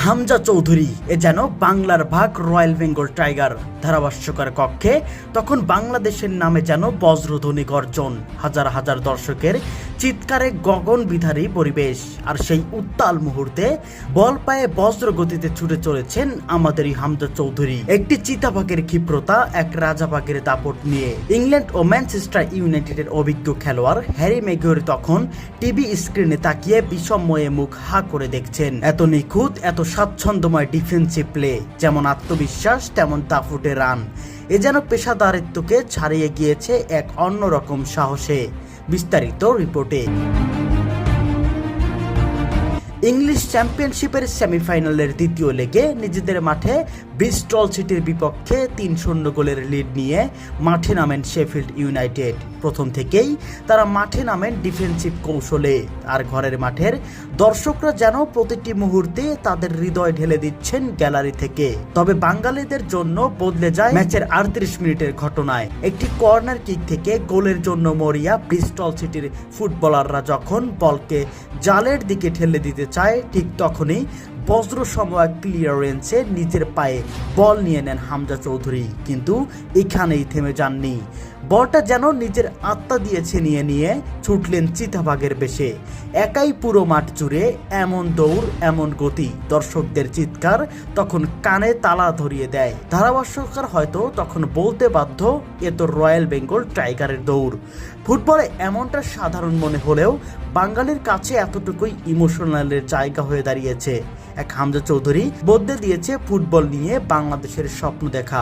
হামজা চৌধুরী এ যেন বাংলার ভাগ রয়্যাল বেঙ্গল টাইগার। ধারাভাষ্যকার কক্ষে তখন বাংলাদেশের নামে যেন বজ্রধ্বনি গর্জন, হাজার হাজার দর্শকের চিৎকারে গগনবিধারী পরিবেশ। আর সেই উত্তাল মুহূর্তে বল পায়ে বজ্র গতিতে ছুটে চলেছেন আমাদেরই হামজা চৌধুরী, একটি চিতাবাঘের ক্ষিপ্রতা, এক রাজাবাঘের দাপট নিয়ে। ইংল্যান্ড ও ম্যানচেস্টার ইউনাইটেডের অভিজ্ঞ খেলোয়াড় হ্যারি ম্যাগুয়ার তখন টিভি স্ক্রিনে তাকিয়ে বিষময়ে মুখ হা করে দেখছেন। এত নিখুঁত, এত স্বাচ্ছন্দ্যময় ডিফেন্সিভ প্লে, যেমন আত্মবিশ্বাস তেমন দাপুটে রান, এ যেন পেশাদারিত্বকে ছাড়িয়ে গিয়েছে এক অন্যরকম সাহসে। বিস্তারিত রিপোর্টে। ইংলিশ চ্যাম্পিয়নশিপের সেমিফাইনালের দ্বিতীয় লেগে নিজেদের মাঠে ব্রিস্টল সিটির বিপক্ষে ৩-০ গোলের লিড নিয়ে মাঠে নামেন শেফিল্ড ইউনাইটেড। প্রথম থেকেই তারা মাঠে নামেন ডিফেন্সিভ কৌশলে, আর ঘরের মাঠের দর্শকরা যেন প্রতিটি মুহূর্তে তাদের হৃদয় ঢেলে দিচ্ছেন গ্যালারি থেকে। তবে বাঙালিদের জন্য বদলে যায় ম্যাচের ৩৮ মিনিটের ঘটনায়। একটি কর্নার কিক থেকে গোলের জন্য মরিয়া ব্রিস্টল সিটির ফুটবলাররা যখন বলকে জালের দিকে ঠেলে দিতে চায়, ঠিক তখনই বজ্র সময় ক্লিয়ারেন্সে নিজের পায়ে বল নিয়ে নেন হামজা চৌধুরী। কিন্তু এখানেই থেমে যাননি, বলটা যেন নিজের আত্মা দিয়ে ছিনিয়ে নিয়ে ছুটলেন চিতাবাঘের বেশে। একাই পুরো মাঠ জুড়ে এমন দৌড়, এমন গতি, দর্শকদের চিৎকার তখন কানে তালা ধরিয়ে দেয়। ধারাভাষ্যকার হয়তো তখন বলতে বাধ্য, এ তো রয়্যাল বেঙ্গল টাইগারের দৌড়। ফুটবলে এমনটা সাধারণ মনে হলেও বাঙালির কাছে এতটুকুই ইমোশনালের জায়গা হয়ে দাঁড়িয়েছে। এক হামজা চৌধুরী বদলে দিয়েছে ফুটবল নিয়ে বাংলাদেশের স্বপ্ন দেখা।